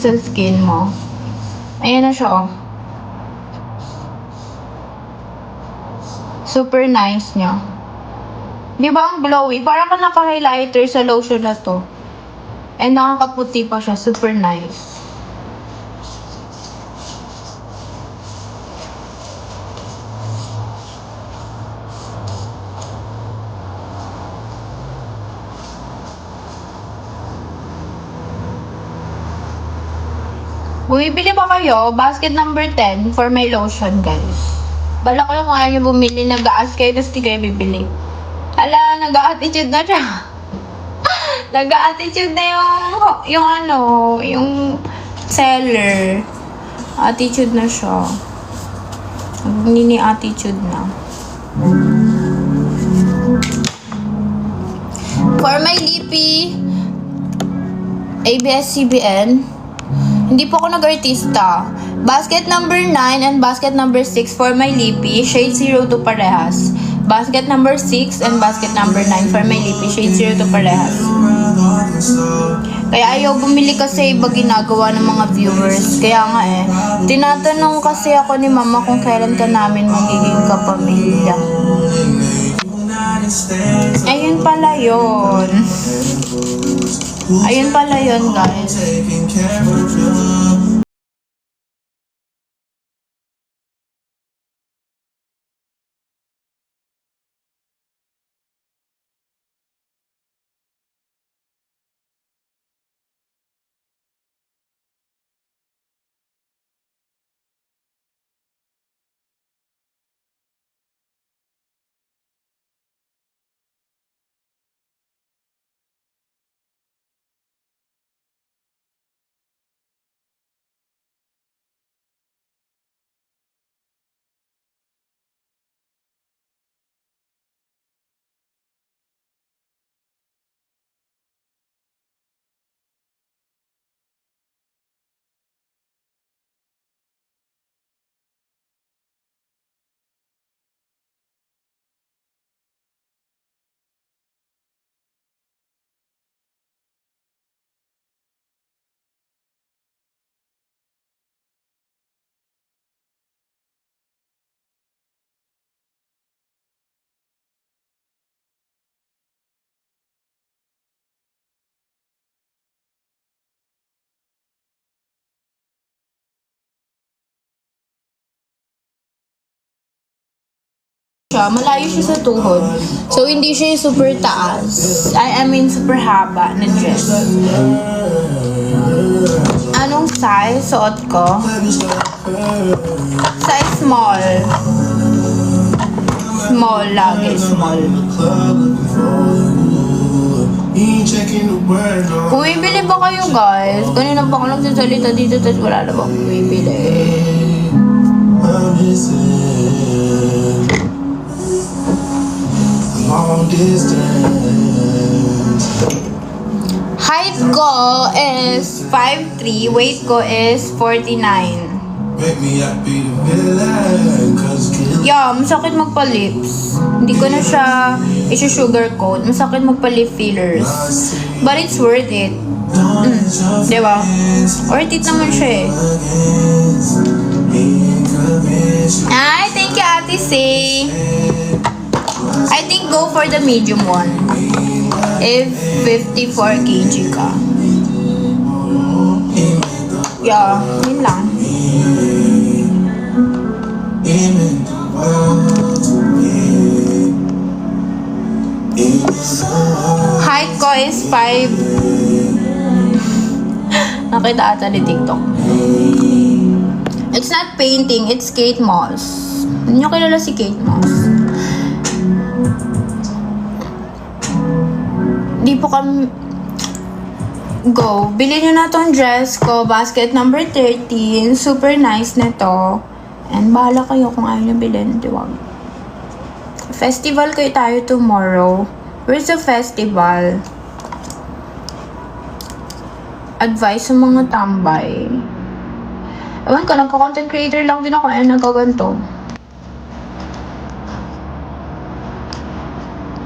sa skin mo. Ayan na siya, oh. Super nice niya. Di ba ang glowy? Parang ka naka-highlighter sa lotion na to. And nakakaputi pa siya. Super nice. Bumibili ba kayo? Basket number 10 for my lotion, guys. Bala ko yung kung ayaw nyo bumili, nag-aas kayo, tapos di kayo bibili. Ala, nag-attitude na siya. Nag-attitude na yung seller. Attitude na siya. Nini-attitude na. For my lippy, ABS-CBN, hindi po ako nag-artista. Basket number 9 and basket number 6 for my lippy, shade 02 parehas. Basket number 6 and basket number 9 for my lippy, shade 02 parehas. Kaya ayaw bumili kasi iba ginagawa ng mga viewers. Kaya nga tinatanong kasi ako ni mama kung kailan ka namin magiging kapamilya. Ayun pala yun. Ayun pala yun, guys. Malayo siya sa tuhod. So, hindi siya super taas. I mean, super haba na dress. Anong size suot ko? Size small. Small lagi, small. Bumibili ba kayo, guys? Kanina pa ako nagsasalita dito, tapos wala na bang bumibili. Height ko is 5'3", weight ko is 49. Yeah, masakit magpa-lips. Hindi ko na siya i-sugarcoat. Masakit magpa-lip fillers. But it's worth it. Diba? Worth it naman siya Ay, thank you, Ate C. I think go for the medium one. If 54 kg ka. Yeah, yun lang. Height ko is 5. Nakita ata ni TikTok. It's not painting, it's Kate Moss. Hindi nyo kilala si Kate Moss. Di po kami go. Bilhin nyo na tong dress ko. Basket number 13. Super nice na to. And bahala kayo kung ayaw nyo bilhin. Diwag. Festival kayo tayo tomorrow. Where's the festival? Advice sa mga tambay. Ewan ko, nagka-content creator lang din ako. Nagkaganto.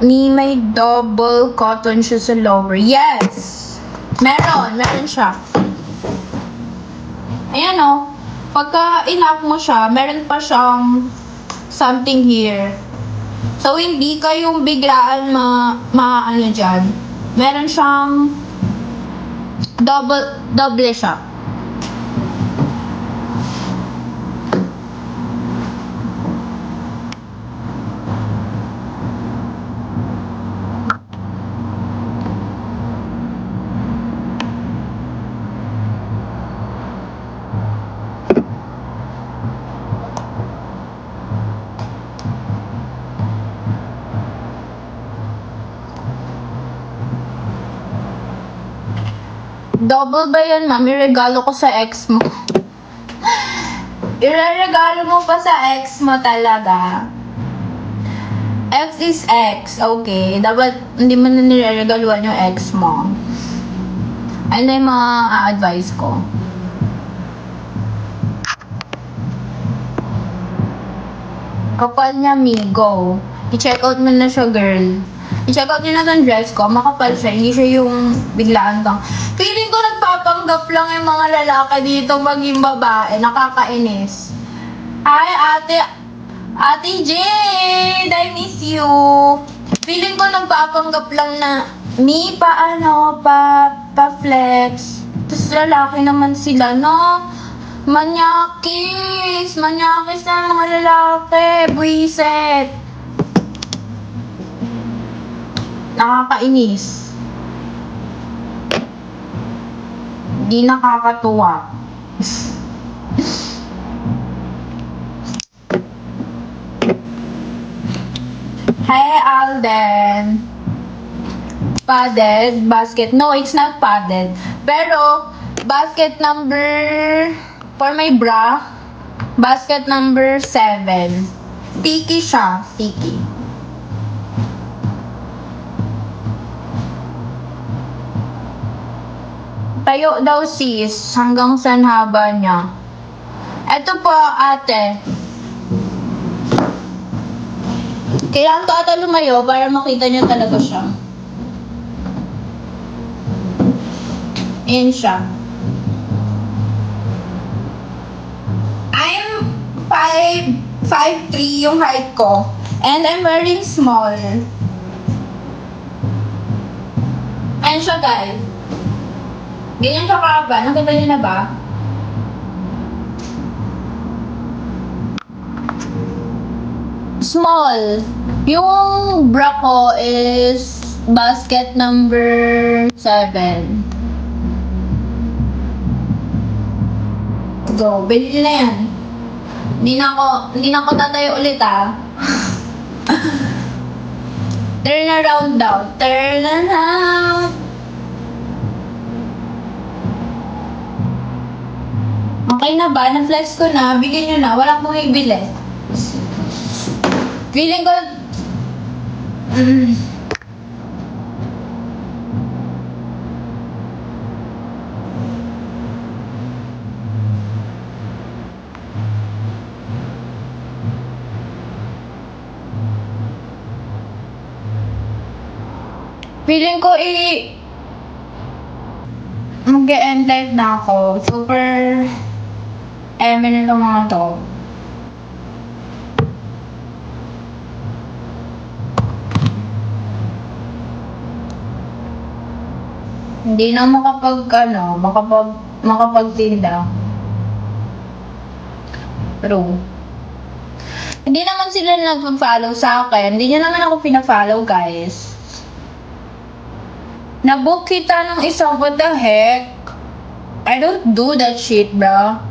May double cotton siya sa lower. Yes! Meron siya. Ayan o. Pagka in-up mo siya, meron pa siyang something here. So, hindi kayong biglaan ano dyan. Meron siyang double siya. Double ba yan, ma'am? Iregalo ko sa ex mo. Ireregalo mo pa sa ex mo talaga. X is X. Okay. Dapat hindi mo na nireregaluhan yung ex mo. Ano yung mga advice ko? Kapal niya, migo. I-check out mo na siya, girl. I-check out niyo na yung dress ko. Makapal siya. Hindi siya yung biglaan kang... Feeling ko nagpapanggap lang yung mga lalaki dito maging babae. Nakakainis. Hi, ate. Ate Jade! I miss you. Feeling ko nagpapanggap lang na pa-flex. Tapos lalaki naman sila, no? Manyakis! Manyakis na mga lalaki! Buisit! Nakakainis. Di nakakatuwa. Hi, Alden. Padded basket. No, it's not padded. Pero, basket number... For my bra, basket number 7. Tiki siya. Tiki. Tayo daw sis, hanggang saan haba niya. Eto po ate. Kailangan ko ata lumayo para makita niyo talaga siya. Ayan siya. I'm 5'3" yung height ko. And I'm wearing small. Ayan siya guys. Ganyan siya kahaba. Nakita niyo na ba? Small. Yung bra ko is basket number 7. Go. Bili na yan. Hindi na ako tatayo ulit ah. Turn around daw. Turn around. Okay na ba? Na-flex ko na. Bigyan nyo na. Walang bumibili. Feeling ko... Feeling ko mag-e-end life na ako. Super na lang mga to. Hindi na makapagtinda. True. Hindi naman sila nag-follow sa akin. Hindi nyo naman ako pina-follow, guys. Nabook kita ng isa, what the heck? I don't do that shit, bro.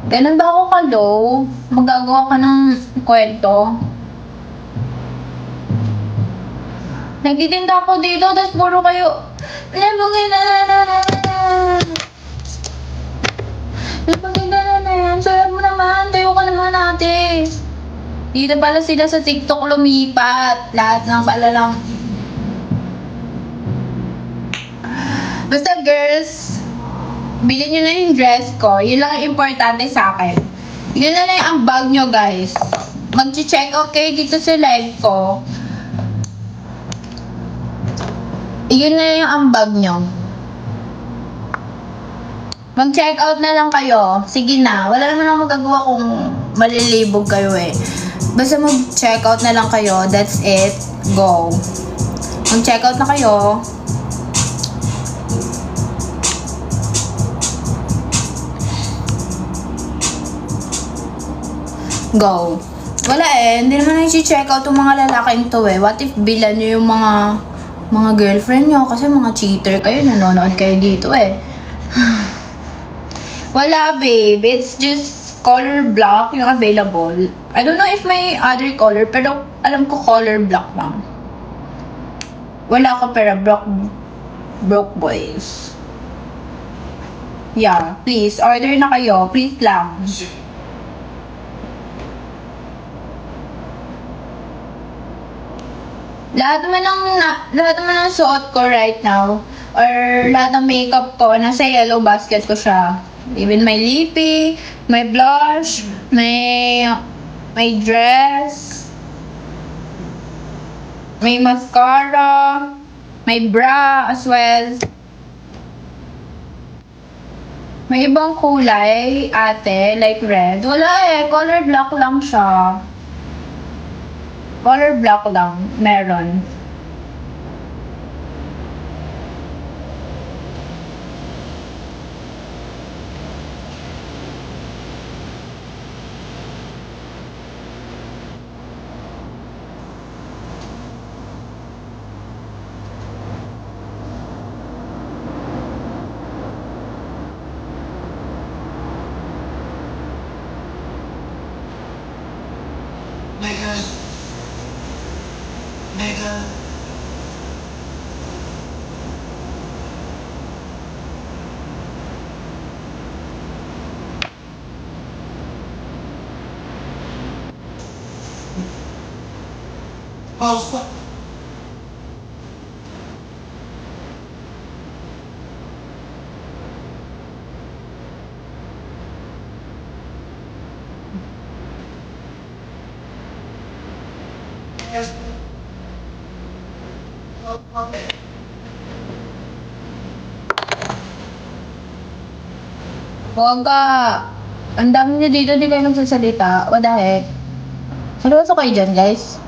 Ganun ba ako ka-low? Magagawa ka ng kwento? Nagtitinda ako dito, tapos puro kayo... Sabi mo naman, tayo ka naman ate. Dito pala sila sa TikTok lumipat. Lahat ng pala lang... Basta girls, bilhin nyo na yung dress ko. Yun lang ang importante sa akin. Yun na lang ang bag nyo, guys. Mag-check okay dito sa live ko. Yun na yung ang bag nyo. Mag-check out na lang kayo. Sige na. Wala naman akong magagawa kung malilibog kayo eh. Basta mag-check out na lang kayo. That's it. Go. Mag-check out na kayo. Go. Wala eh. Hindi naman nag-check out yung mga lalaking to eh. What if bilan nyo yung mga girlfriend nyo? Kasi mga cheater kayo. Nanonood kayo dito eh. Wala, babe. It's just color block yung available. I don't know if may other color, pero alam ko color block lang. Wala ko pera, broke boys. Yeah, please, order na kayo. Please lang. Lahat naman ng suot ko right now, or lahat ng makeup ko, nasa yellow basket ko siya. Even my lippy, my blush, my dress, may mascara, may bra as well. May ibang kulay, ate, like red. Wala eh, color black lang siya. Color black lang, meron. Mega. Pause. Huwag ka. Ang dami niyo dito, di kayo nagsasalita. What the heck? Seryoso kayo dyan, guys?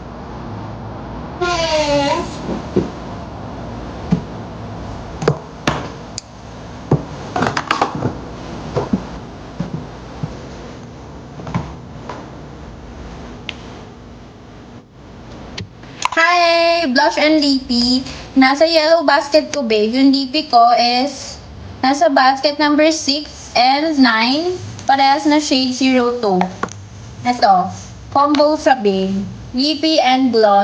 Hi! Blush and lippy. Nasa yellow basket ko, babe. Yung lippy ko is nasa basket number 6 and 9. Parehas na shade 02. Ito. Combo sa babe. Lippy and gloss.